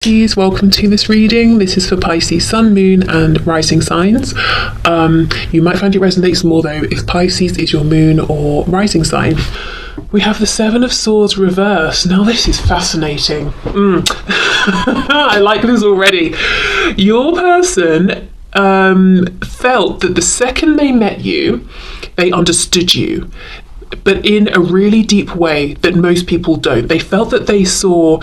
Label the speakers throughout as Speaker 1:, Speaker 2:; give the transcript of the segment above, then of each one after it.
Speaker 1: Pisces, welcome to this reading. This is for Pisces Sun, Moon and Rising signs. You might find it resonates more though if Pisces is your moon or rising sign. We have the Seven of Swords reversed. Now this is fascinating. I like this already. Your person felt that the second they met you, they understood you, but in a really deep way that most people don't. They felt that they saw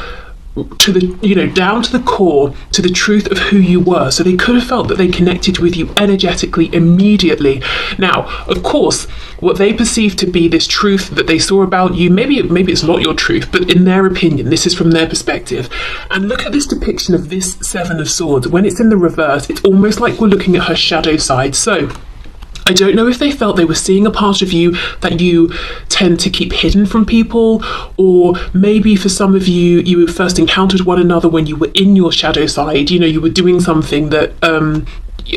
Speaker 1: to the, down to the core, to the truth of who you were. So they could have felt that they connected with you energetically immediately. Now, of course, what they perceive to be this truth that they saw about you, maybe it's not your truth, but in their opinion, this is from their perspective. And look at this depiction of this Seven of Swords. When it's in the reverse, it's almost like we're looking at her shadow side. So I don't know if they felt they were seeing a part of you that you tend to keep hidden from people, or maybe for some of you, you first encountered one another when you were in your shadow side. You were doing something that,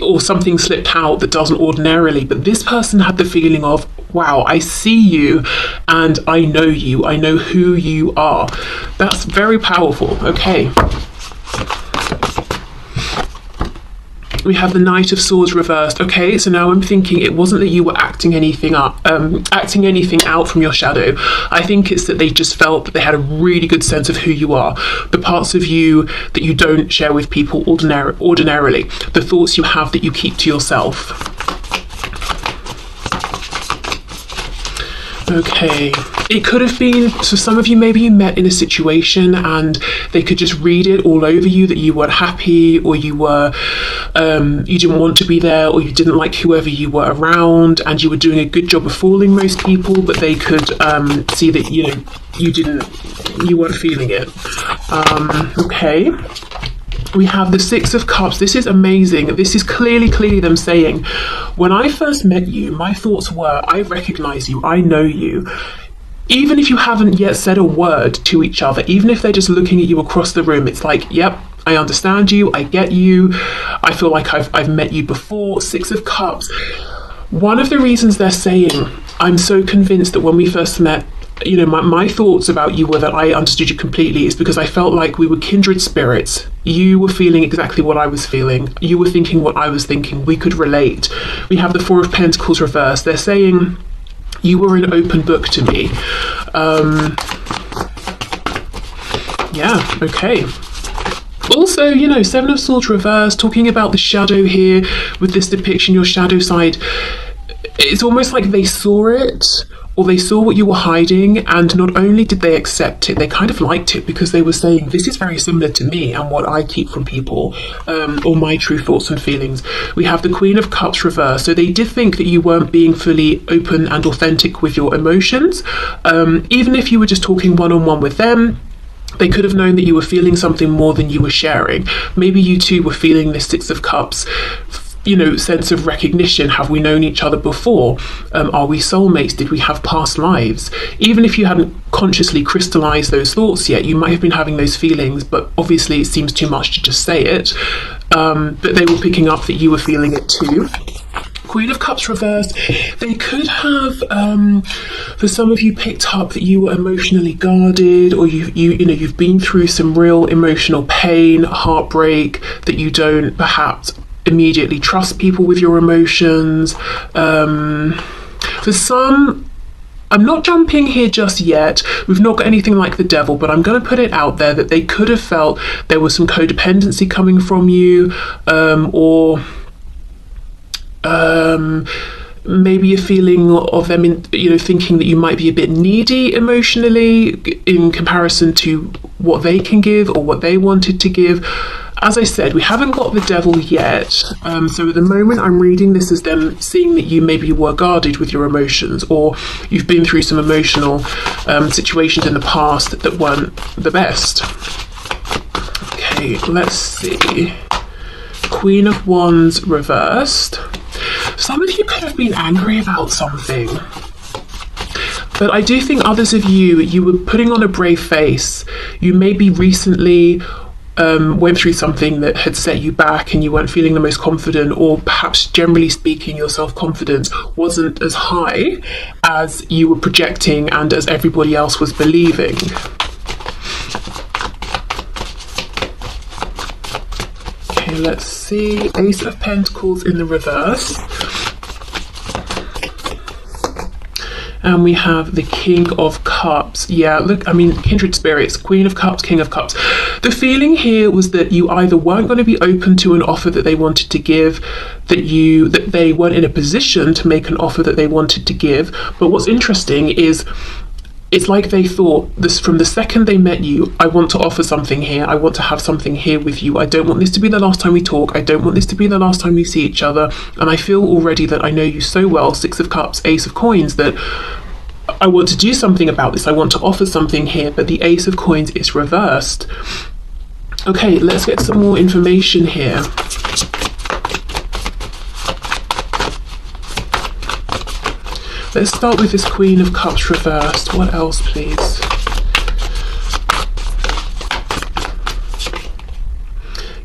Speaker 1: or something slipped out that doesn't ordinarily. But this person had the feeling of, wow, I see you and I know you. I know who you are. That's very powerful. Okay. We have the Knight of Swords reversed. Okay, so now I'm thinking it wasn't that you were acting anything out from your shadow. I think it's that they just felt that they had a really good sense of who you are, the parts of you that you don't share with people ordinarily, the thoughts you have that you keep to yourself. Okay, it could have been, so some of you, maybe you met in a situation and they could just read it all over you that you weren't happy, or you were, you didn't want to be there, or you didn't like whoever you were around, and you were doing a good job of fooling most people, but they could see that, you weren't feeling it. Okay. We have the Six of Cups. This is amazing. This is clearly them saying, when I first met you, my thoughts were, I recognize you, I know you. Even if you haven't yet said a word to each other, even if they're just looking at you across the room, it's like, yep, I understand you, I get you, I feel like I've met you before. Six of Cups. One of the reasons they're saying, I'm so convinced that when we first met, my thoughts about you were that I understood you completely, is because I felt like we were kindred spirits. You were feeling exactly what I was feeling. You were thinking what I was thinking. We could relate. We have the Four of Pentacles reversed. They're saying you were an open book to me. Yeah, okay. Also, Seven of Swords reversed, talking about the shadow here with this depiction, your shadow side. It's almost like they saw it, or they saw what you were hiding, and not only did they accept it, they kind of liked it, because they were saying, this is very similar to me and what I keep from people, or my true thoughts and feelings. We have the Queen of Cups reversed. So they did think that you weren't being fully open and authentic with your emotions. Even if you were just talking one-on-one with them, they could have known that you were feeling something more than you were sharing. Maybe you too were feeling this Six of Cups, sense of recognition. Have we known each other before? Are we soulmates? Did we have past lives? Even if you hadn't consciously crystallized those thoughts yet, you might have been having those feelings, but obviously it seems too much to just say it. But they were picking up that you were feeling it too. Queen of Cups reversed. They could have, for some of you, picked up that you were emotionally guarded, or you've been through some real emotional pain, heartbreak, that you don't perhaps immediately trust people with your emotions. For some, I'm not jumping here just yet, we've not got anything like the Devil, but I'm going to put it out there that they could have felt there was some codependency coming from you, or maybe a feeling of them thinking that you might be a bit needy emotionally in comparison to what they can give or what they wanted to give. As I said, we haven't got the Devil yet, so at the moment I'm reading this as them seeing that you maybe were guarded with your emotions, or you've been through some emotional situations in the past that weren't the best. Okay, let's see. Queen of Wands reversed. Some of you could have been angry about something, but I do think others of you were putting on a brave face. You maybe recently went through something that had set you back and you weren't feeling the most confident, or perhaps generally speaking your self-confidence wasn't as high as you were projecting and as everybody else was believing. Okay, let's see. Ace of Pentacles in the reverse. And we have the King of Cups. Yeah, look, I mean, kindred spirits, Queen of Cups, King of Cups. The feeling here was that you either weren't going to be open to an offer that they wanted to give, that they weren't in a position to make an offer that they wanted to give. But what's interesting is it's like they thought this from the second they met you. I want to offer something here. I want to have something here with you. I don't want this to be the last time we talk. I don't want this to be the last time we see each other. And I feel already that I know you so well, Six of Cups, Ace of Coins, that I want to do something about this. I want to offer something here, but the Ace of Coins is reversed. Okay, let's get some more information here. Let's start with this Queen of Cups reversed. What else, please?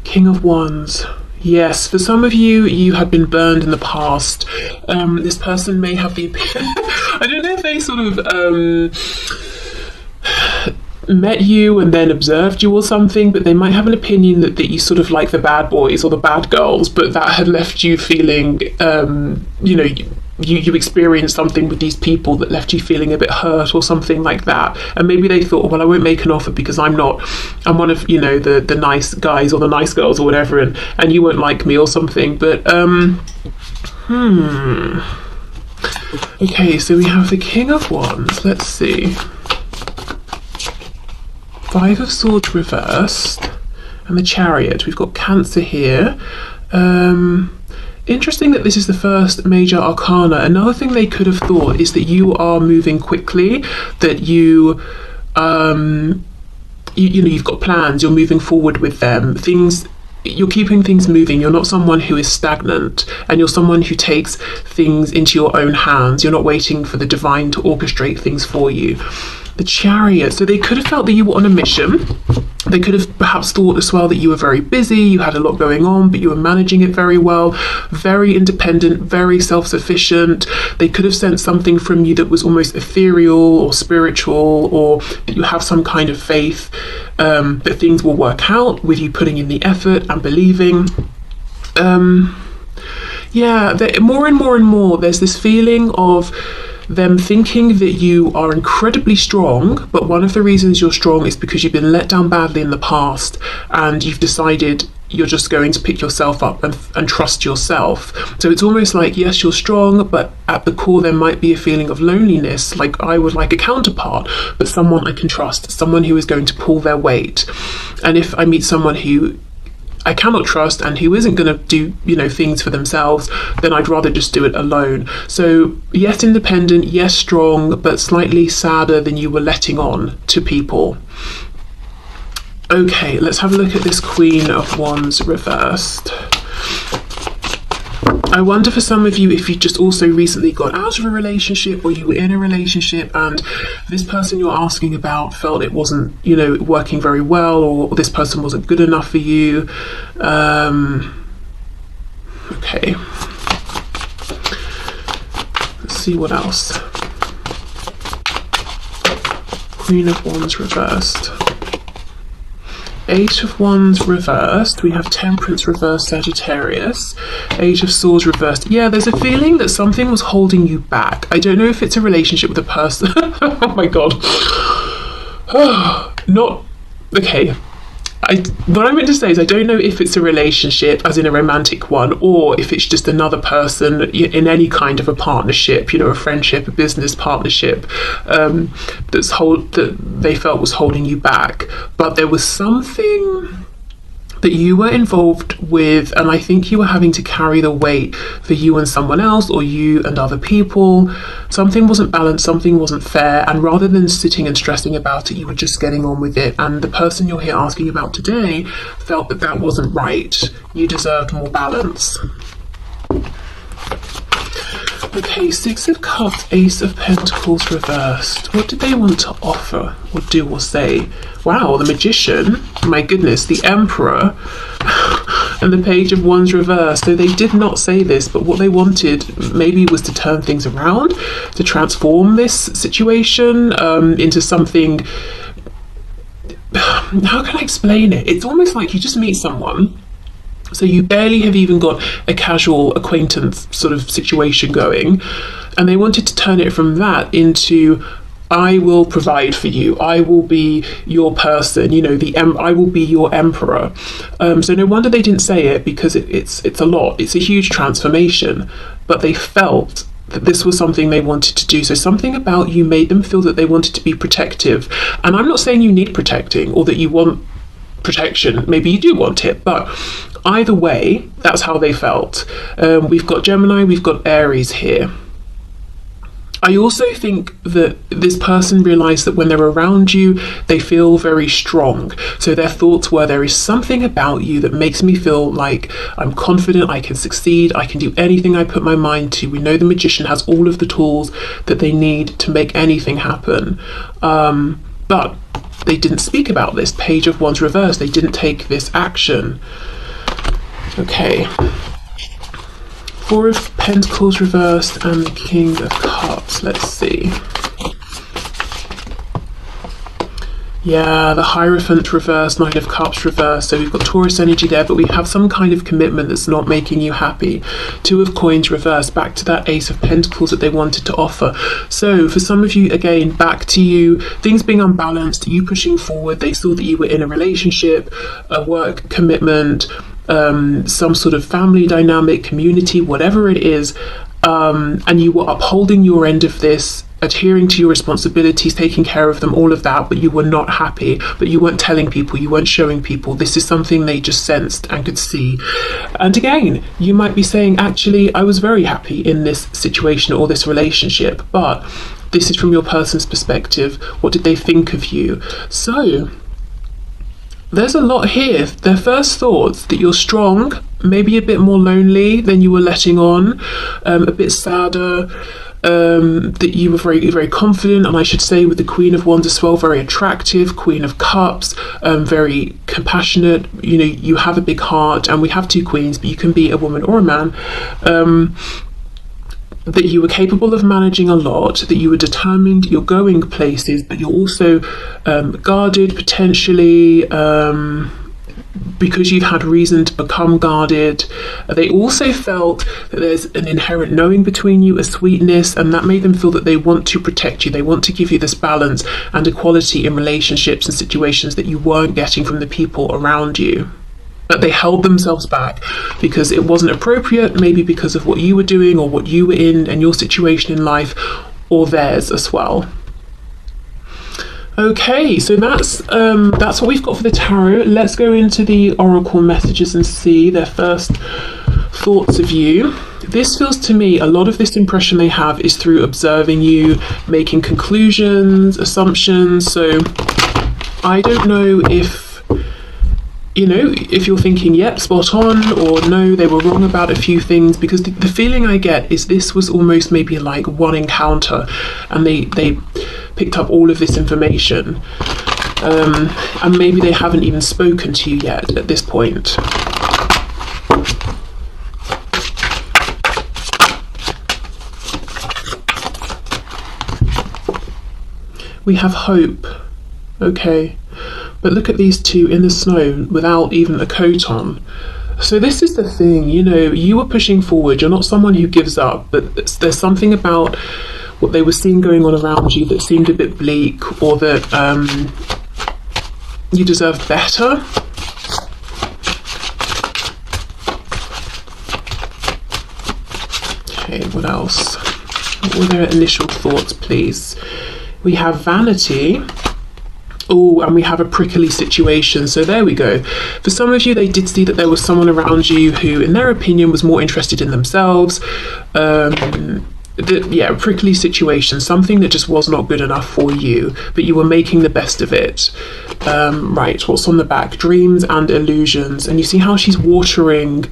Speaker 1: King of Wands. Yes, for some of you, you had been burned in the past. This person may have the I don't know if they sort of met you and then observed you or something, but they might have an opinion that you sort of like the bad boys or the bad girls, but that had left you feeling, you know, you experienced something with these people that left you feeling a bit hurt or something like that. And maybe they thought, well, I won't make an offer because I'm one of, you know, the nice guys or the nice girls or whatever, and you won't like me or something. But okay, so we have the King of Wands. Let's see. Five of Swords reversed and the Chariot. We've got Cancer here. Interesting that this is the first major arcana. Another thing they could have thought is that you are moving quickly, that you know, you've got plans, you're moving forward with them, you're keeping things moving. You're not someone who is stagnant, and you're someone who takes things into your own hands. You're not waiting for the divine to orchestrate things for you. The Chariot. So they could have felt that you were on a mission. They could have perhaps thought as well that you were very busy, you had a lot going on, but you were managing it very well, very independent, very self-sufficient. They could have sensed something from you that was almost ethereal or spiritual, or that you have some kind of faith that things will work out with you putting in the effort and believing. Yeah, more and more and more, there's this feeling of them thinking that you are incredibly strong, but one of the reasons you're strong is because you've been let down badly in the past, and you've decided you're just going to pick yourself up and trust yourself. So it's almost like, yes, you're strong, but at the core there might be a feeling of loneliness, like I would like a counterpart, but someone I can trust, someone who is going to pull their weight. And if I meet someone who I cannot trust and who isn't going to do, you know, things for themselves, then I'd rather just do it alone. So yes, independent, yes, strong, but slightly sadder than you were letting on to people. Okay, let's have a look at this Queen of Wands reversed. I wonder for some of you if you just also recently got out of a relationship, or you were in a relationship and this person you're asking about felt it wasn't, you know, working very well, or this person wasn't good enough for you. Okay. Let's see what else. Queen of Wands reversed. Eight of Wands reversed. We have Temperance reversed, Sagittarius. Eight of Swords reversed. Yeah, there's a feeling that something was holding you back. I don't know if it's a relationship with a person. Oh my god. Not okay. What I meant to say is I don't know if it's a relationship as in a romantic one, or if it's just another person in any kind of a partnership, you know, a friendship, a business partnership, that they felt was holding you back. But there was something that you were involved with, and I think you were having to carry the weight for you and someone else, or you and other people. Something wasn't balanced, something wasn't fair, and rather than sitting and stressing about it, you were just getting on with it. And the person you're here asking about today felt that that wasn't right. You deserved more balance. Okay, Six of Cups, Ace of Pentacles reversed. What did they want to offer or do or say? Wow, the Magician, my goodness, the Emperor, and the Page of Wands reversed. So they did not say this, but what they wanted maybe was to turn things around, to transform this situation into something. How can I explain it? It's almost like you just meet someone So you barely have even got a casual acquaintance sort of situation going. And they wanted to turn it from that into, I will provide for you. I will be your person. You know, I will be your emperor. So no wonder they didn't say it, because it's a lot. It's a huge transformation. But they felt that this was something they wanted to do. So something about you made them feel that they wanted to be protective. And I'm not saying you need protecting or that you want protection. Maybe you do want it, but either way, that's how they felt. We've got Gemini, we've got Aries here. I also think that this person realised that when they're around you, they feel very strong. So their thoughts were, there is something about you that makes me feel like I'm confident, I can succeed, I can do anything I put my mind to. We know the magician has all of the tools that they need to make anything happen. But they didn't speak about this. Page of Wands reversed. They didn't take this action. Okay. Four of Pentacles reversed and the King of Cups. Let's see. Yeah, the Hierophant reversed, Nine of Cups reversed. So we've got Taurus energy there, but we have some kind of commitment that's not making you happy. Two of Coins reversed, back to that Ace of Pentacles that they wanted to offer. So for some of you, again, back to you, things being unbalanced, you pushing forward. They saw that you were in a relationship, a work commitment, some sort of family dynamic, community, whatever it is, and you were upholding your end of this, adhering to your responsibilities, taking care of them, all of that, but you were not happy, but you weren't telling people, you weren't showing people. This is something they just sensed and could see. And again, you might be saying, actually, I was very happy in this situation or this relationship, but this is from your person's perspective. What did they think of you? So there's a lot here. Their first thoughts that you're strong, maybe a bit more lonely than you were letting on, a bit sadder, that you were very, very confident, and I should say with the Queen of Wands as well, very attractive, Queen of Cups, very compassionate, you know, you have a big heart, and we have two queens, but you can be a woman or a man, that you were capable of managing a lot, that you were determined, you're going places, but you're also guarded potentially, because you've had reason to become guarded. They also felt that there's an inherent knowing between you, a sweetness, and that made them feel that they want to protect you. They want to give you this balance and equality in relationships and situations that you weren't getting from the people around you. But they held themselves back because it wasn't appropriate, maybe because of what you were doing or what you were in and your situation in life, or theirs as well. Okay, so that's what we've got for the tarot. Let's go into the oracle messages and see their first thoughts of you. This feels to me, a lot of this impression they have is through observing you, making conclusions, assumptions. So I don't know if, you know, if you're thinking, yep, spot on, or no, they were wrong about a few things, because the feeling I get is this was almost maybe like one encounter, and they picked up all of this information, and maybe they haven't even spoken to you yet at this point. We have hope. Okay. But look at these two in the snow without even a coat on. So this is the thing, you know, you were pushing forward. You're not someone who gives up, but there's something about what they were seeing going on around you that seemed a bit bleak, or that you deserve better. Okay, what else? What were their initial thoughts, please? We have vanity. Oh, and we have a prickly situation. So there we go. For some of you, they did see that there was someone around you who, in their opinion, was more interested in themselves. Yeah, prickly situation, something that just was not good enough for you, but you were making the best of it. Right, what's on the back? Dreams and illusions. And you see how she's watering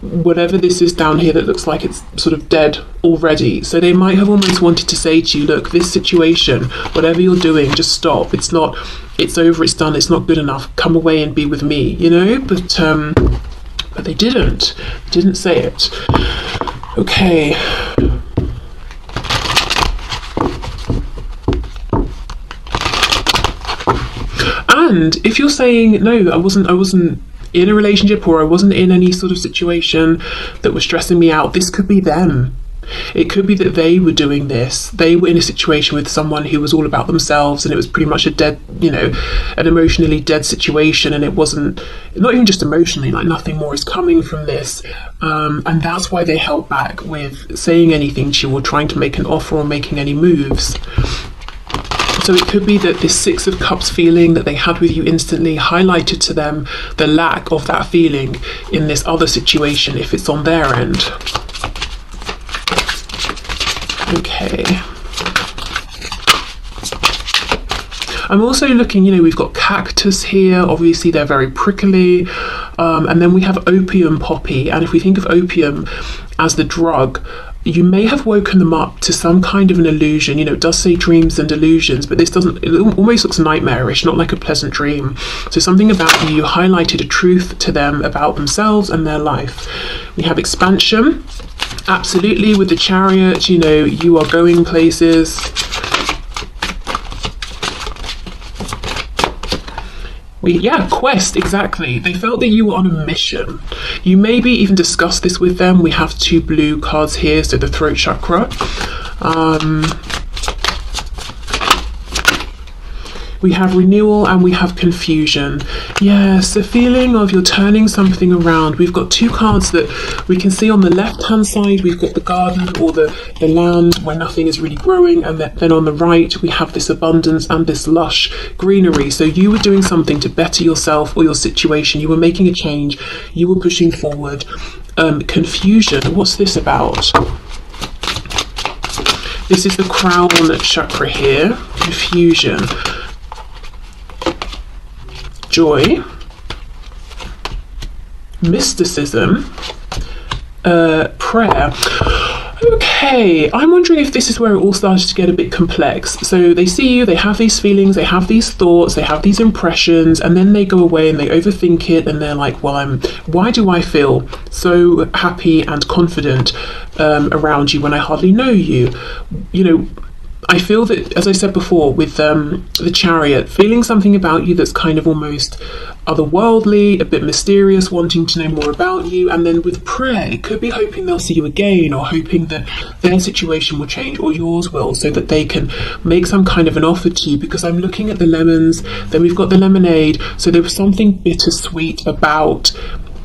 Speaker 1: whatever this is down here that looks like it's sort of dead already. So they might have almost wanted to say to you, look, this situation, whatever you're doing, just stop. It's over, it's done, it's not good enough. Come away and be with me, you know? But they didn't. They didn't say it. Okay. And if you're saying, no, I wasn't in a relationship, or I wasn't in any sort of situation that was stressing me out. This could be them. It could be that they were doing this. They were in a situation with someone who was all about themselves, and it was pretty much a dead, an emotionally dead situation. And it wasn't, not even just emotionally, like nothing more is coming from this. And that's why they held back with saying anything to you or trying to make an offer or making any moves. So it could be that this Six of Cups feeling that they had with you instantly highlighted to them the lack of that feeling in this other situation if it's on their end. Okay. I'm also looking, we've got cactus here. Obviously, they're very prickly. And then we have opium poppy. And if we think of opium as the drug, you may have woken them up to some kind of an illusion. It does say dreams and illusions, but this doesn't, it almost looks nightmarish, not like a pleasant dream. So something about you highlighted a truth to them about themselves and their life. We have expansion. Absolutely, with the Chariot, you are going places. Quest, exactly. They felt that you were on a mission. You maybe even discussed this with them. We have 2 blue cards here, so the throat chakra. We have renewal and we have confusion. Yes, the feeling of you're turning something around. We've got 2 cards that we can see on the left-hand side. We've got the garden or the land where nothing is really growing. And then on the right, we have this abundance and this lush greenery. So you were doing something to better yourself or your situation. You were making a change. You were pushing forward. Confusion, what's this about? This is the crown chakra here. Confusion. Joy, mysticism, prayer. Okay, I'm wondering if this is where it all started to get a bit complex. So they see you, they have these feelings, they have these thoughts, they have these impressions, and then they go away and they overthink it, and they're like, well, why do I feel so happy and confident around you when I hardly know you? I feel that, as I said before, with the Chariot, feeling something about you that's kind of almost otherworldly, a bit mysterious, wanting to know more about you. And then with prayer, it could be hoping they'll see you again, or hoping that their situation will change or yours will, so that they can make some kind of an offer to you. Because I'm looking at the lemons, then we've got the lemonade. So there was something bittersweet about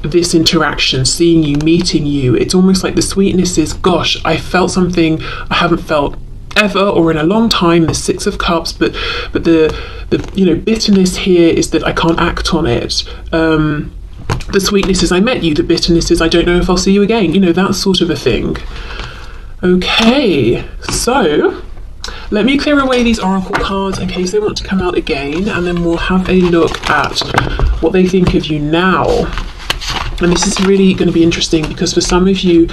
Speaker 1: this interaction, seeing you, meeting you. It's almost like the sweetness is, gosh, I felt something I haven't felt ever or in a long time, the Six of Cups, but the bitterness here is that I can't act on it. The sweetness is I met you, the bitterness is I don't know if I'll see you again, that sort of a thing. Okay, so let me clear away these oracle cards in case they want to come out again, and then we'll have a look at what they think of you now. And this is really going to be interesting because for some of you,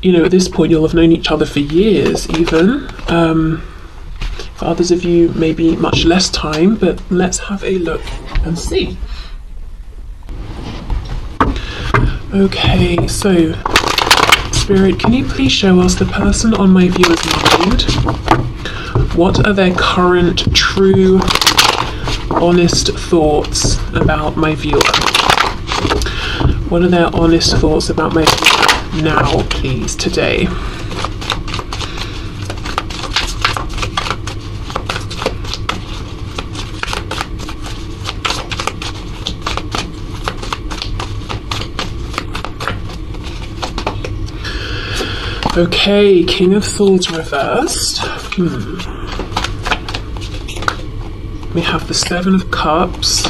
Speaker 1: at this point you'll have known each other for years even. For others of you, maybe much less time, but let's have a look and see. Okay, so Spirit, can you please show us the person on my viewer's mind? What are their current, true, honest thoughts about my viewer? What are their honest thoughts about my viewer now, please, today? Okay, King of Swords reversed. We have the Seven of Cups,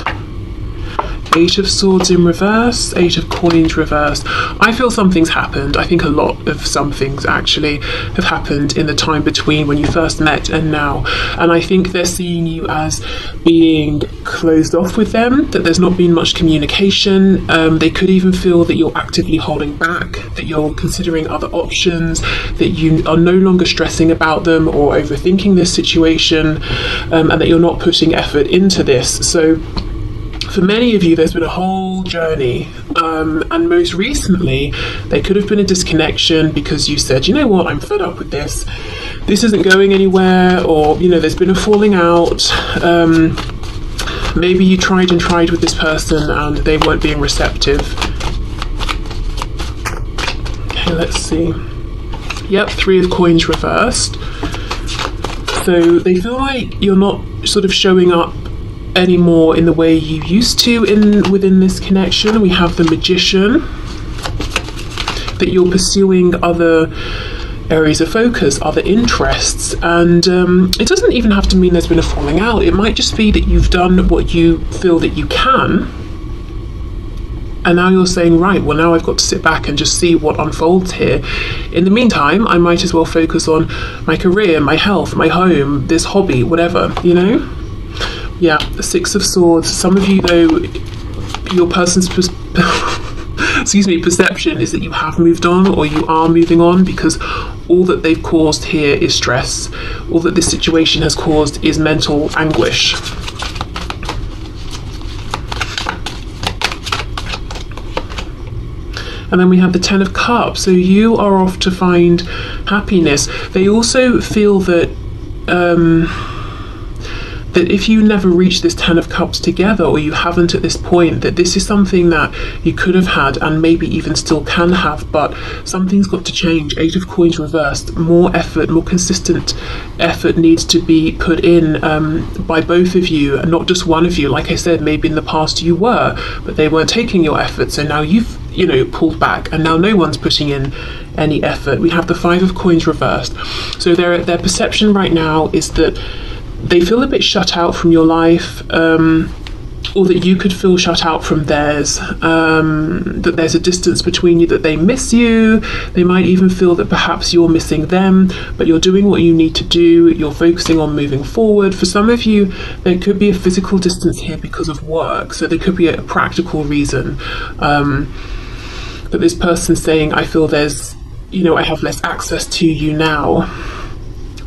Speaker 1: Eight of Swords in reverse, Eight of Coins reversed. I feel something's happened. I think a lot of some things actually have happened in the time between when you first met and now. And I think they're seeing you as being closed off with them, that there's not been much communication. They could even feel that you're actively holding back, that you're considering other options, that you are no longer stressing about them or overthinking this situation, and that you're not putting effort into this. So for many of you, there's been a whole journey, and most recently, there could have been a disconnection because you said, you know what, I'm fed up with this. This isn't going anywhere, or, there's been a falling out. Maybe you tried and tried with this person and they weren't being receptive. Okay, let's see. Yep, 3 of coins reversed. So they feel like you're not sort of showing up anymore in the way you used to within this connection. We have the Magician, that you're pursuing other areas of focus, other interests, and it doesn't even have to mean there's been a falling out. It might just be that you've done what you feel that you can, and now you're saying, right, well, now I've got to sit back and just see what unfolds here. In the meantime, I might as well focus on my career, my health, my home, this hobby, whatever, you know? Yeah, the 6 of Swords. Some of you, though, your person's perception is that you have moved on, or you are moving on, because all that they've caused here is stress. All that this situation has caused is mental anguish. And then we have the 10 of Cups. So you are off to find happiness. They also feel that that if you never reach this 10 of Cups together, or you haven't at this point, that this is something that you could have had and maybe even still can have, but something's got to change. 8 of Coins reversed. More effort, more consistent effort needs to be put in by both of you, and not just one of you. Like I said, maybe in the past you were, but they weren't taking your effort, so now you've pulled back, and now no one's putting in any effort. We have the 5 of Coins reversed. So their perception right now is that they feel a bit shut out from your life, or that you could feel shut out from theirs, that there's a distance between you, that they miss you. They might even feel that perhaps you're missing them, but you're doing what you need to do. You're focusing on moving forward. For some of you, there could be a physical distance here because of work, so there could be a practical reason that this person's saying, I feel there's, I have less access to you now.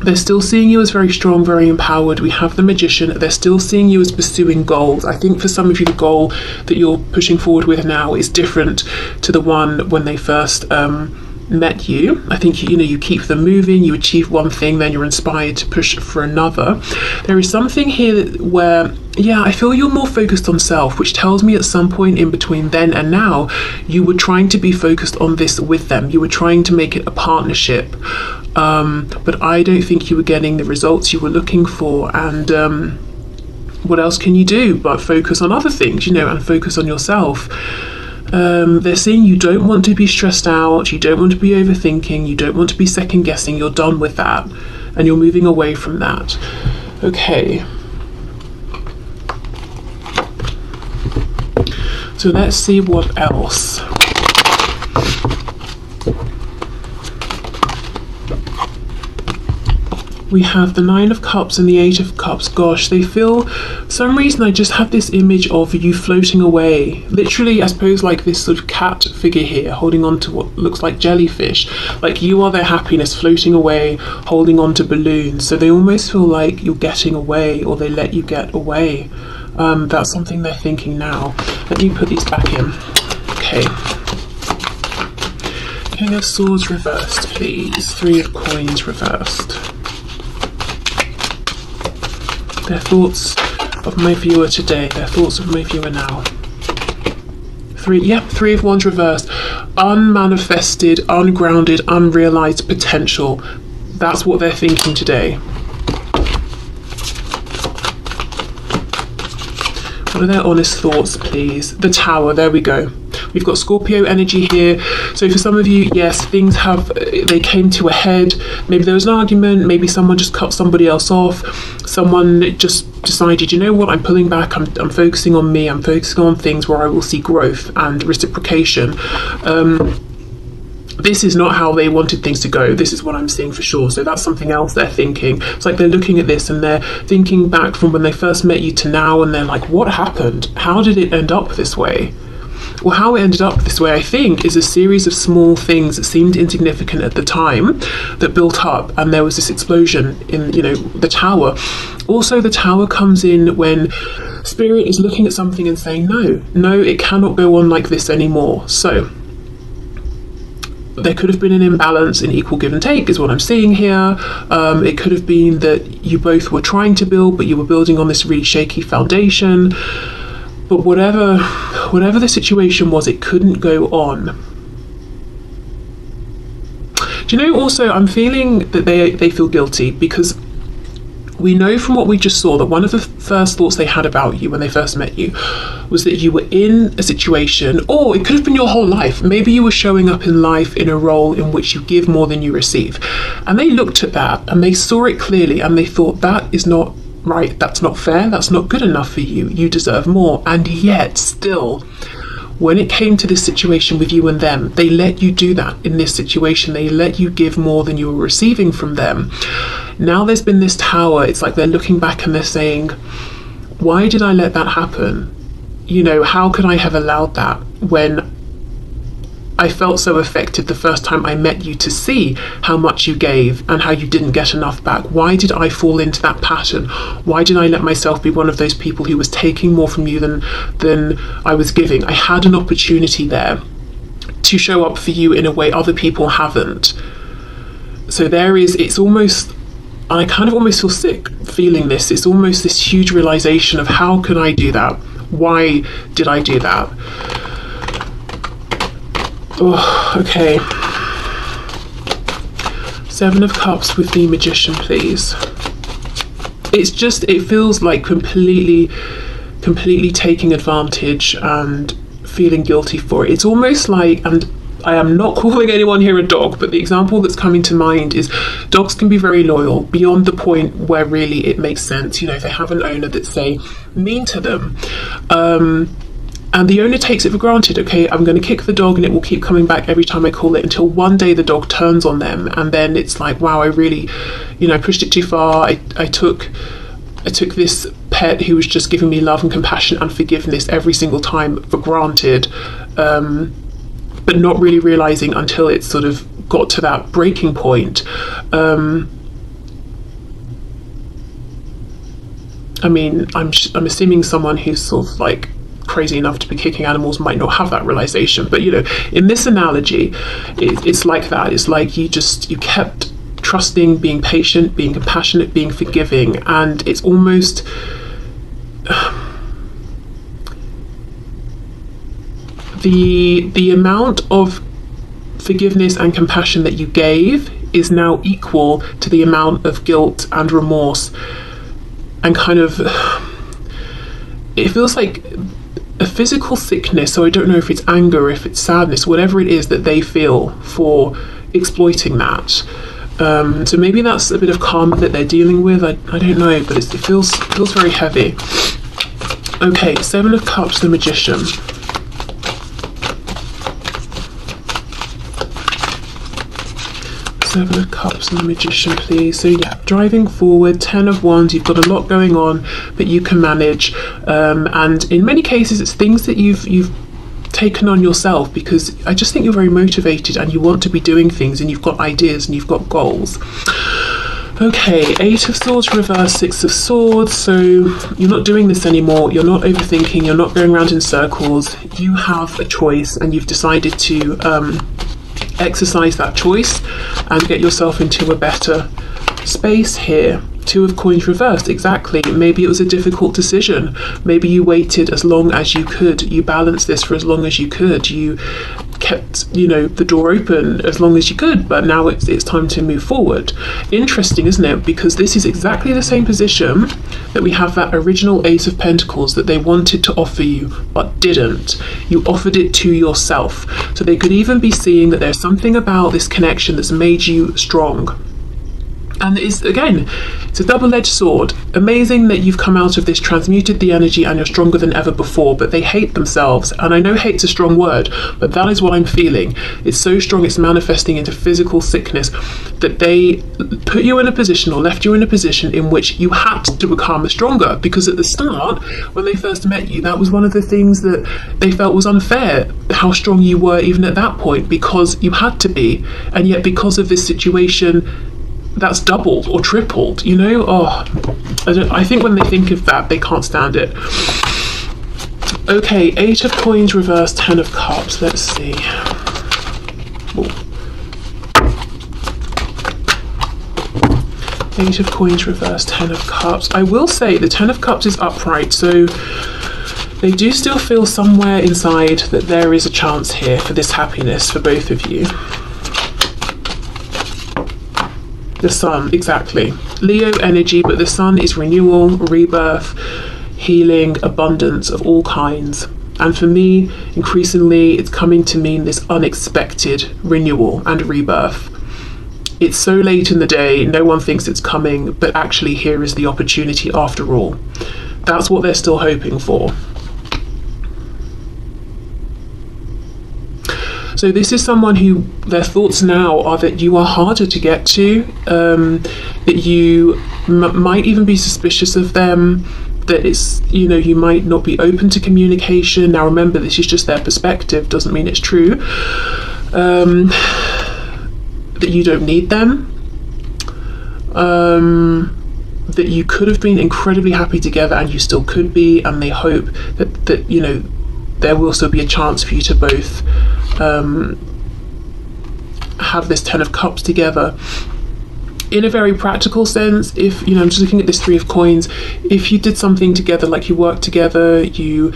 Speaker 1: They're still seeing you as very strong, very empowered. We have the Magician. They're still seeing you as pursuing goals. I think for some of you, the goal that you're pushing forward with now is different to the one when they first met you. I think you keep them moving. You achieve one thing, then you're inspired to push for another. There is something here where, I feel you're more focused on self, which tells me at some point in between then and now, you were trying to be focused on this with them. You were trying to make it a partnership. But I don't think you were getting the results you were looking for, and what else can you do but focus on other things, and focus on yourself. They're saying you don't want to be stressed out, you don't want to be overthinking, you don't want to be second guessing. You're done with that, and you're moving away from that. Okay, so let's see what else. We have the 9 of Cups and the 8 of Cups. Gosh, they feel, for some reason I just have this image of you floating away. Literally, I suppose, like this sort of cat figure here, holding on to what looks like jellyfish. Like you are their happiness, floating away, holding on to balloons. So they almost feel like you're getting away, or they let you get away. That's something they're thinking now. Let me put these back in. Okay. King of Swords reversed, please. 3 of Coins reversed. Their thoughts of my viewer today, their thoughts of my viewer now. 3 of Wands reversed. Unmanifested, ungrounded, unrealized potential. That's what they're thinking today. What are their honest thoughts, please? The Tower, there we go. We've got Scorpio energy here. So for some of you, yes, things they came to a head. Maybe there was an argument, maybe someone just cut somebody else off. Someone just decided, you know what, I'm pulling back, I'm focusing on me, I'm focusing on things where I will see growth and reciprocation. This is not how they wanted things to go. This is what I'm seeing for sure. So that's something else they're thinking. It's like they're looking at this and they're thinking back from when they first met you to now, and they're like, what happened? How did it end up this way? Well, how it ended up this way, I think, is a series of small things that seemed insignificant at the time that built up, and there was this explosion in, the Tower. Also, the Tower comes in when Spirit is looking at something and saying, no, it cannot go on like this anymore. So there could have been an imbalance in equal give and take is what I'm seeing here. It could have been that you both were trying to build, but you were building on this really shaky foundation. But whatever the situation was, it couldn't go on. Do you know, also, I'm feeling that they feel guilty, because we know from what we just saw that one of the first thoughts they had about you when they first met you was that you were in a situation, or it could have been your whole life. Maybe you were showing up in life in a role in which you give more than you receive. And they looked at that and they saw it clearly and they thought, that is not right, that's not fair, that's not good enough for you, you deserve more. And yet still, when it came to this situation with you and them, they let you do that in this situation. They let you give more than you were receiving from them. Now there's been this tower. It's like they're looking back and they're saying, why did I let that happen? You know, how could I have allowed that when I felt so affected the first time I met you to see how much you gave and how you didn't get enough back? Why did I fall into that pattern? Why did I let myself be one of those people who was taking more from you than I was giving? I had an opportunity there to show up for you in a way other people haven't. So it's almost, I kind of almost feel sick feeling this. It's almost this huge realization of, how could I do that? Why did I do that? Oh, okay. 7 of Cups with the Magician, please. It feels like completely taking advantage and feeling guilty for it. It's almost like, and I am not calling anyone here a dog, but the example that's coming to mind is dogs can be very loyal beyond the point where really it makes sense. You know, they have an owner that's, say, mean to them. And the owner takes it for granted. Okay, I'm going to kick the dog and it will keep coming back every time I call it, until one day the dog turns on them, and then it's like, wow, I really, I pushed it too far. I took this pet who was just giving me love and compassion and forgiveness every single time for granted, but not really realizing until it sort of got to that breaking point. I mean, I'm assuming someone who's sort of like crazy enough to be kicking animals might not have that realization, but in this analogy, it's like that. It's like you kept trusting, being patient, being compassionate, being forgiving, and it's almost the amount of forgiveness and compassion that you gave is now equal to the amount of guilt and remorse, and kind of, it feels like a physical sickness. So I don't know if it's anger, if it's sadness, whatever it is that they feel for exploiting that. So maybe that's a bit of karma that they're dealing with. I don't know, but it feels very heavy. Okay, 7 of Cups, the Magician. 7 of Cups and the Magician, please. So yeah, driving forward, 10 of Wands, you've got a lot going on, but you can manage. And in many cases, it's things that you've taken on yourself, because I just think you're very motivated and you want to be doing things, and you've got ideas and you've got goals. Okay, 8 of Swords reverse, 6 of Swords. So you're not doing this anymore. You're not overthinking. You're not going around in circles. You have a choice, and you've decided to exercise that choice and get yourself into a better space here. 2 of Coins reversed, exactly. Maybe it was a difficult decision. Maybe you waited as long as you could. You balanced this for as long as you could. You kept, the door open as long as you could, but now it's time to move forward. Interesting, isn't it? Because this is exactly the same position that we have that original Ace of Pentacles that they wanted to offer you, but didn't. You offered it to yourself. So they could even be seeing that there's something about this connection that's made you strong. And it's a double-edged sword. Amazing that you've come out of this, transmuted the energy, and you're stronger than ever before, but they hate themselves. And I know hate's a strong word, but that is what I'm feeling. It's so strong, it's manifesting into physical sickness, that they put you in a position, or left you in a position, in which you had to become stronger. Because at the start, when they first met you, that was one of the things that they felt was unfair, how strong you were even at that point, because you had to be. And yet, because of this situation, that's doubled or tripled, I think when they think of that, they can't stand it. Okay, 8 of Coins reversed, 10 of Cups. Let's see. Ooh. Eight of Coins reversed, Ten of Cups. I will say the Ten of Cups is upright, so they do still feel somewhere inside that there is a chance here for this happiness for both of you. The Sun, exactly. Leo energy, but the Sun is renewal, rebirth, healing, abundance of all kinds. And for me, increasingly, it's coming to mean this unexpected renewal and rebirth. It's so late in the day, no one thinks it's coming, but actually here is the opportunity after all. That's what they're still hoping for. So this is someone who their thoughts now are that you are harder to get to, that you might even be suspicious of them, that it's, you know, you might not be open to communication. Now remember, this is just their perspective, doesn't mean it's true. That you don't need them, that you could have been incredibly happy together and you still could be, and they hope that you know, there will still be a chance for you to both have this Ten of Cups together. In a very practical sense, if, you know, I'm just looking at this Three of Coins, if you did something together, like you worked together, you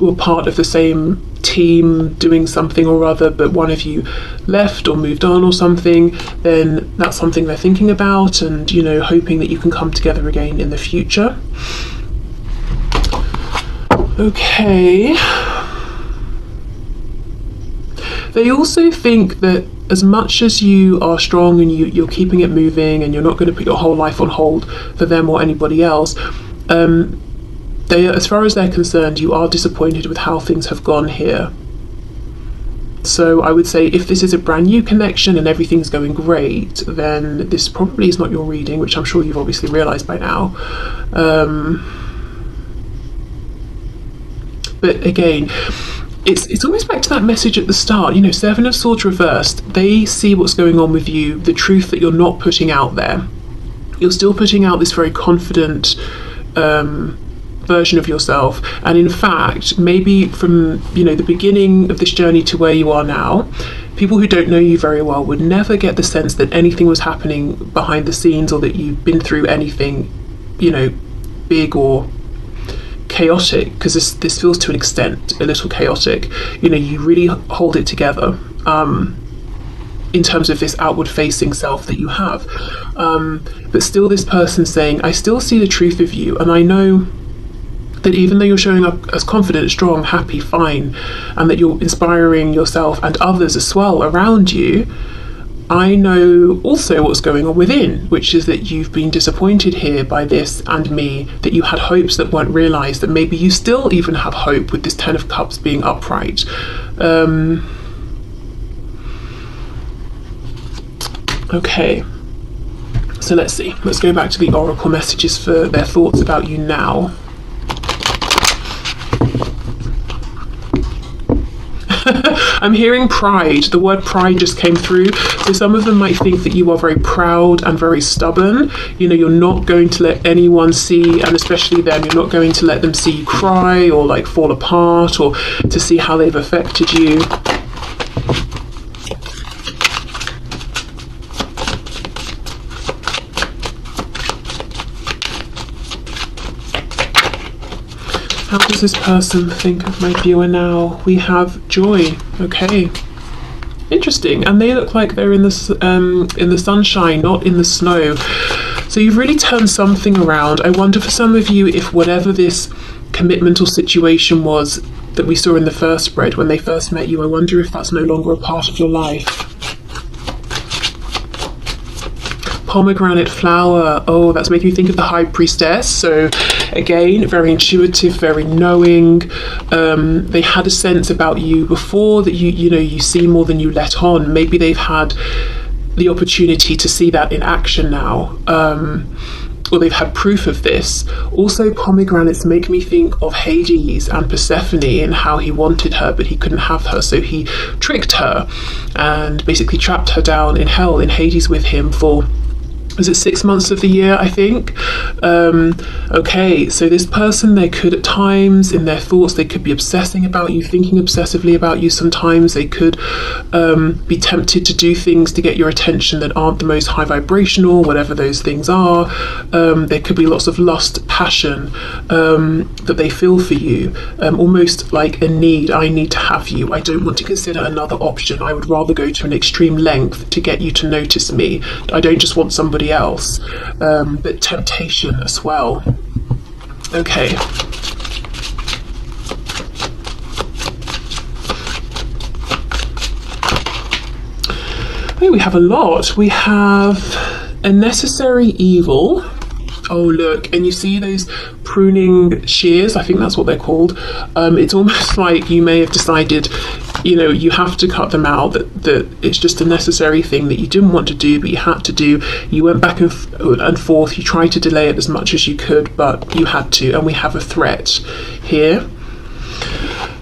Speaker 1: were part of the same team doing something or other, but one of you left or moved on or something, then that's something they're thinking about and, you know, hoping that you can come together again in the future. Okay. They also think that as much as you are strong and you're keeping it moving and you're not going to put your whole life on hold for them or anybody else, they, as far as they're concerned, you are disappointed with how things have gone here. So I would say if this is a brand new connection and everything's going great, then this probably is not your reading, which I'm sure you've obviously realised by now. But again, it's almost back to that message at the start, you know, Seven of Swords reversed. They see what's going on with you, the truth that you're not putting out there. You're still putting out this very confident version of yourself, and in fact, maybe from, you know, the beginning of this journey to where you are now, people who don't know you very well would never get the sense that anything was happening behind the scenes or that you've been through anything, you know, big or chaotic, because this feels to an extent a little chaotic. You know, you really hold it together in terms of this outward facing self that you have, but still this person's saying, I still see the truth of you, and I know that even though you're showing up as confident, strong, happy, fine, and that you're inspiring yourself and others as well around you, I know also what's going on within, which is that you've been disappointed here by this and me, that you had hopes that weren't realised, that maybe you still even have hope with this Ten of Cups being upright. Okay, so let's see. Let's go back to the Oracle messages for their thoughts about you now. I'm hearing pride. The word pride just came through. So some of them might think that you are very proud and very stubborn. You know, you're not going to let anyone see, and especially them, you're not going to let them see you cry or like fall apart or to see how they've affected you. How does this person think of my viewer now? We have joy. Okay, interesting. And they look like they're in the sunshine, not in the snow. So you've really turned something around. I wonder for some of you if whatever this commitment or situation was that we saw in the first spread when they first met you, I wonder if that's no longer a part of your life. Pomegranate flower. Oh, that's making me think of the High Priestess. So again, very intuitive, very knowing. They had a sense about you before that you know, you see more than you let on. Maybe they've had the opportunity to see that in action now, or they've had proof of this. Also, pomegranates make me think of Hades and Persephone and how he wanted her but he couldn't have her, so he tricked her and basically trapped her down in hell in Hades with him for is it 6 months of the year, I think. Okay, so this person, they could at times in their thoughts, they could be obsessing about you, thinking obsessively about you. Sometimes they could be tempted to do things to get your attention that aren't the most high vibrational, whatever those things are. There could be lots of lust, passion that they feel for you, almost like a need. I need to have you. I don't want to consider another option. I would rather go to an extreme length to get you to notice me. I don't just want somebody else, but temptation as well. Okay. Oh, we have a lot. We have a necessary evil. Oh, look, and you see those pruning shears? I think that's what they're called. It's almost like you may have decided, you know, you have to cut them out, that it's just a necessary thing that you didn't want to do, but you had to do. You went back and forth, you tried to delay it as much as you could, but you had to, and we have a threat here.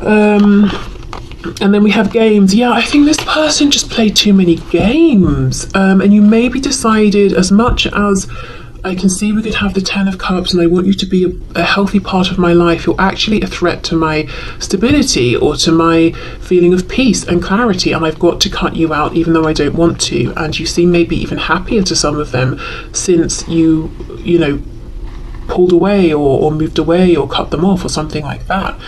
Speaker 1: And then we have games. Yeah, I think this person just played too many games, and you maybe decided, as much as I can see we could have the 10 of Cups and I want you to be a healthy part of my life, you're actually a threat to my stability or to my feeling of peace and clarity, and I've got to cut you out even though I don't want to. And you seem maybe even happier to some of them since you know, pulled away or moved away or cut them off or something like that.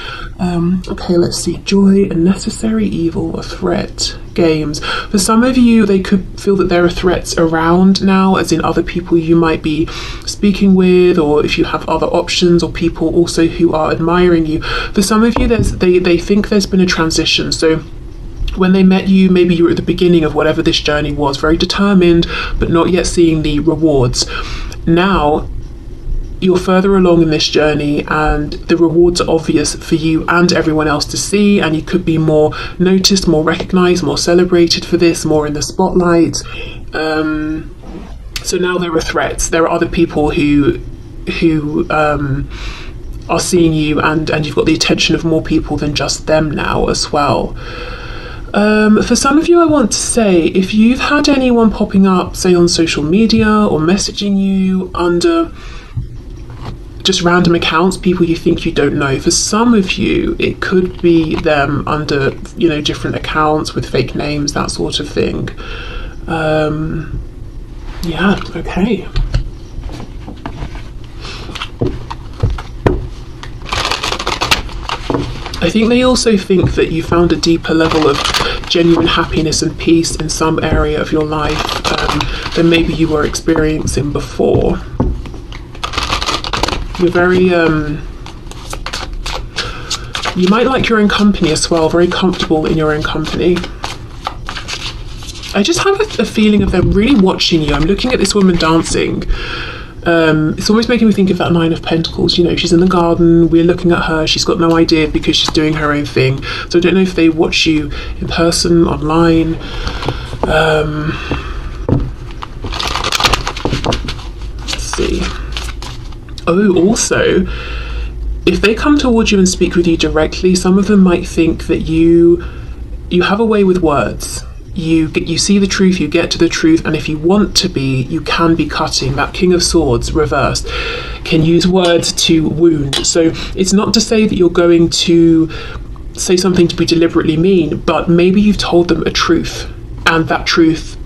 Speaker 1: Okay, let's see. Joy, a necessary evil, a threat, games. For some of you, they could feel that there are threats around now, as in other people you might be speaking with, or if you have other options, or people also who are admiring you. For some of you, they think there's been a transition. So when they met you, maybe you were at the beginning of whatever this journey was, very determined, but not yet seeing the rewards. Now, you're further along in this journey and the rewards are obvious for you and everyone else to see, and you could be more noticed, more recognized, more celebrated for this, more in the spotlight. So now there are threats. There are other people who are seeing you, and you've got the attention of more people than just them now as well. For some of you, I want to say, if you've had anyone popping up, say on social media or messaging you under just random accounts, people you think you don't know, for some of you it could be them under, you know, different accounts with fake names, that sort of thing. Yeah, okay. I think they also think that you found a deeper level of genuine happiness and peace in some area of your life than maybe you were experiencing before. You're very, you might like your own company as well, very comfortable in your own company. I just have a feeling of them really watching you. I'm looking at this woman dancing. It's almost making me think of that 9 of Pentacles. You know, she's in the garden, we're looking at her, she's got no idea because she's doing her own thing. So I don't know if they watch you in person, online. Let's see. Oh, also, if they come towards you and speak with you directly, some of them might think that you have a way with words. You see the truth, you get to the truth, and if you want to be, you can be cutting. That King of Swords reversed can use words to wound. So it's not to say that you're going to say something to be deliberately mean, but maybe you've told them a truth, and that truth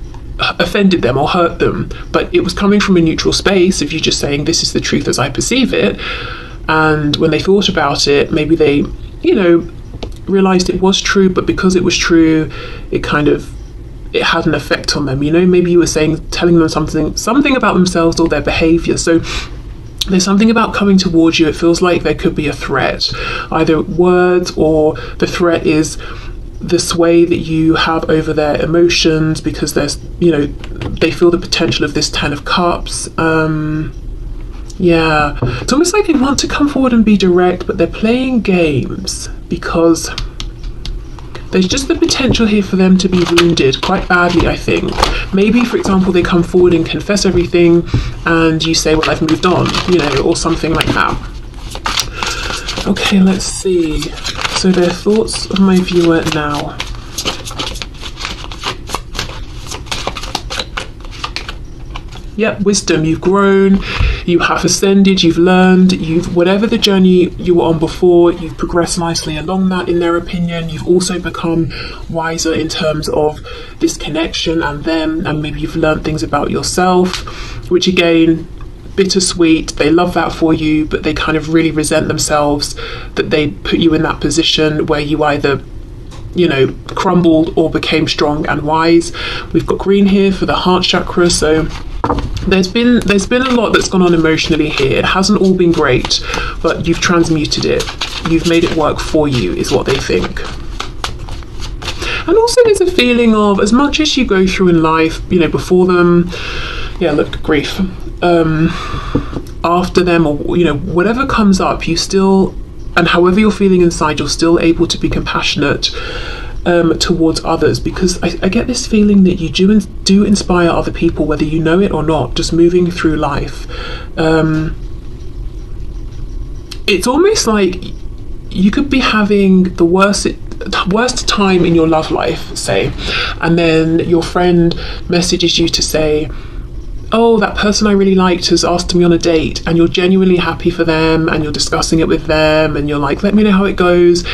Speaker 1: offended them or hurt them, but it was coming from a neutral space of you just saying, this is the truth as I perceive it. And when they thought about it, maybe they, you know, realized it was true, but because it was true, it had an effect on them. You know, maybe you were telling them something about themselves or their behavior. So there's something about coming towards you, it feels like there could be a threat, either words, or the threat is the sway that you have over their emotions, because there's, you know, they feel the potential of this 10 of Cups. Yeah, it's almost like they want to come forward and be direct, but they're playing games because there's just the potential here for them to be wounded quite badly, I think. Maybe, for example, they come forward and confess everything and you say, well, I've moved on, you know, or something like that. Okay, let's see. So their thoughts of my viewer now. Yep, wisdom. You've grown, you have ascended, you've learned, you've, whatever the journey you were on before, you've progressed nicely along that, in their opinion. You've also become wiser in terms of this connection and them, and maybe you've learned things about yourself, which again, bittersweet. They love that for you, but they kind of really resent themselves that they put you in that position where you either, you know, crumbled or became strong and wise. We've got green here for the heart chakra, so there's been a lot that's gone on emotionally here. It hasn't all been great, but you've transmuted it. You've made it work for you, is what they think. And also there's a feeling of, as much as you go through in life, you know, before them, yeah, look, grief, after them, or, you know, whatever comes up, you still, and however you're feeling inside, you're still able to be compassionate towards others, because I get this feeling that you do inspire other people, whether you know it or not, just moving through life. It's almost like you could be having the worst time in your love life, say, and then your friend messages you to say, oh, that person I really liked has asked me on a date, and you're genuinely happy for them, and you're discussing it with them, and you're like, let me know how it goes,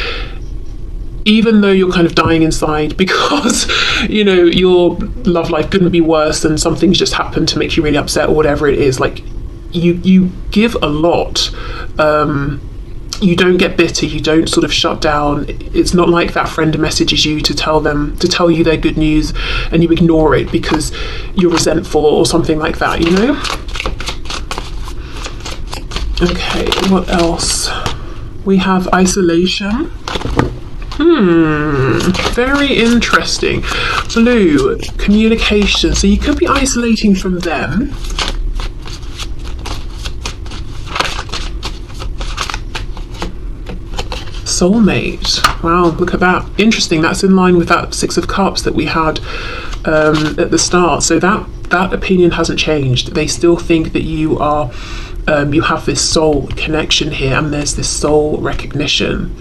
Speaker 1: even though you're kind of dying inside because, you know, your love life couldn't be worse and something's just happened to make you really upset or whatever it is. Like, you give a lot. You don't get bitter, you don't sort of shut down. It's not like that friend messages you to tell you their good news and you ignore it because you're resentful or something like that, you know? Okay, what else? We have isolation. Very interesting. Blue, communication. So you could be isolating from them. Soulmate. Wow, look at that. Interesting. That's in line with that Six of Cups that we had at the start. So that opinion hasn't changed. They still think that you are, you have this soul connection here, and there's this soul recognition.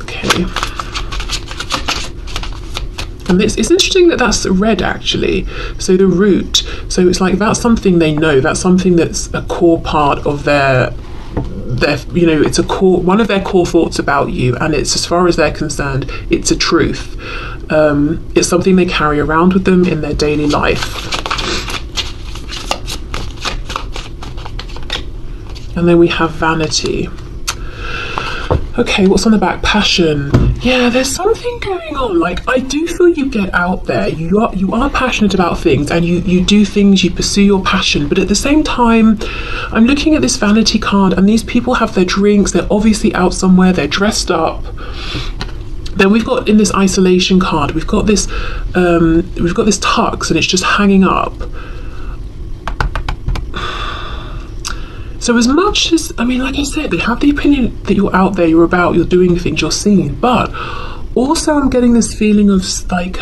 Speaker 1: Okay. And it's interesting that that's red, actually. So the root. So it's like that's something they know. That's something that's a core part of their, you know, it's a core, one of their core thoughts about you, and it's, as far as they're concerned, it's a truth. It's something they carry around with them in their daily life. And then we have vanity. Okay, what's on the back? Passion. Yeah, there's something going on. Like, I do feel you get out there. You are passionate about things, and you do things, you pursue your passion. But at the same time, I'm looking at this vanity card, and these people have their drinks. They're obviously out somewhere. They're dressed up. Then we've got, in this isolation card, we've got this tux, and it's just hanging up. So as much as, I mean, like I said, they have the opinion that you're out there, you're about, you're doing things, you're seen, but also I'm getting this feeling of like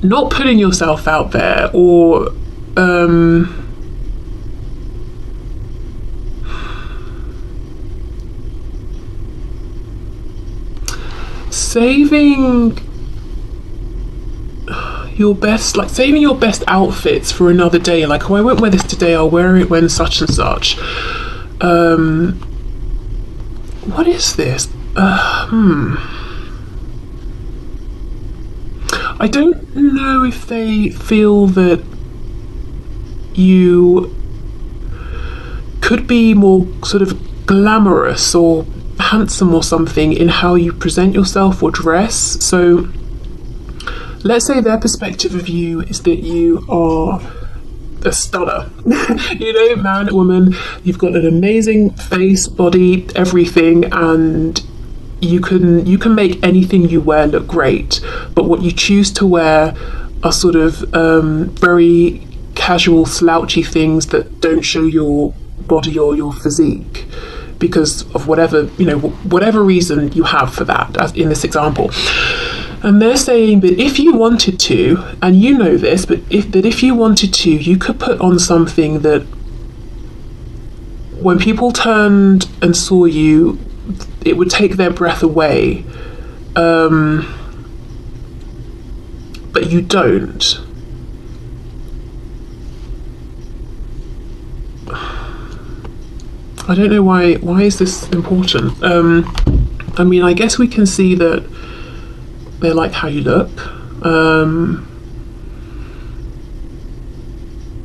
Speaker 1: not putting yourself out there, or saving your best, like saving your best outfits for another day. Like, oh, I won't wear this today, I'll wear it when such and such. What is this? I don't know if they feel that you could be more sort of glamorous or handsome or something in how you present yourself or dress. So let's say their perspective of you is that you are a stunner. You know, man, woman, you've got an amazing face, body, everything, and you can make anything you wear look great. But what you choose to wear are sort of very casual, slouchy things that don't show your body or your physique, because of whatever, you know, whatever reason you have for that, as in this example. And they're saying that if you wanted to, and you know this, but if you wanted to, you could put on something that when people turned and saw you, it would take their breath away. But you don't. I don't know why is this important? I mean, I guess we can see that they like how you look.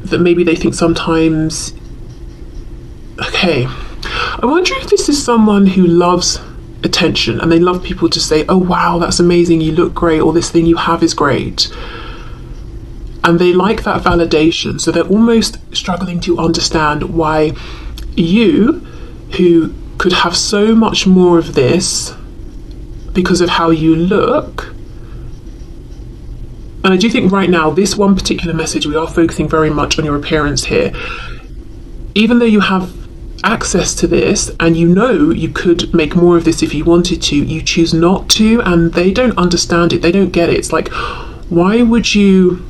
Speaker 1: That maybe they think sometimes, okay, I wonder if this is someone who loves attention and they love people to say, oh wow, that's amazing, you look great, or this thing you have is great. And they like that validation, so they're almost struggling to understand why you, who could have so much more of this because of how you look. And I do think right now, this one particular message, we are focusing very much on your appearance here. Even though you have access to this and you know you could make more of this if you wanted to, you choose not to, and they don't understand it, they don't get it. It's like, why would you,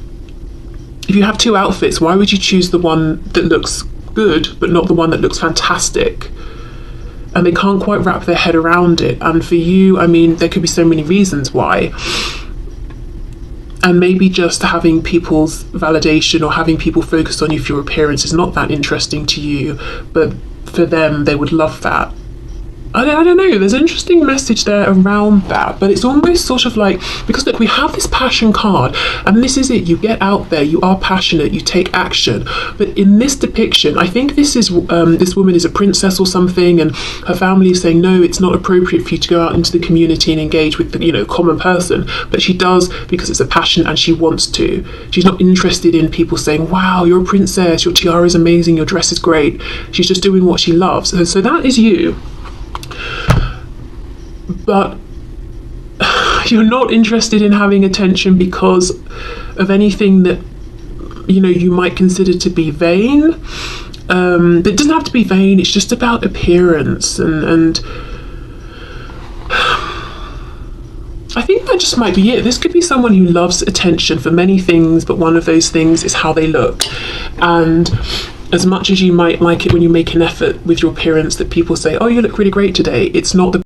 Speaker 1: if you have two outfits, why would you choose the one that looks good but not the one that looks fantastic? And they can't quite wrap their head around it. And for you, I mean, there could be so many reasons why. And maybe just having people's validation or having people focus on you for your appearance is not that interesting to you, but for them, they would love that. I don't know, there's an interesting message there around that, but it's almost sort of like, because look, we have this passion card, and this is it, you get out there, you are passionate, you take action. But in this depiction, I think this is, this woman is a princess or something, and her family is saying, no, it's not appropriate for you to go out into the community and engage with the, you know, common person. But she does because it's a passion and she wants to. She's not interested in people saying, wow, you're a princess, your tiara is amazing, your dress is great. She's just doing what she loves. So that is you. But you're not interested in having attention because of anything that, you know, you might consider to be vain. It doesn't have to be vain, it's just about appearance, and I think that just might be it. This could be someone who loves attention for many things, but one of those things is how they look. And as much as you might like it when you make an effort with your appearance that people say, oh, you look really great today, it's not the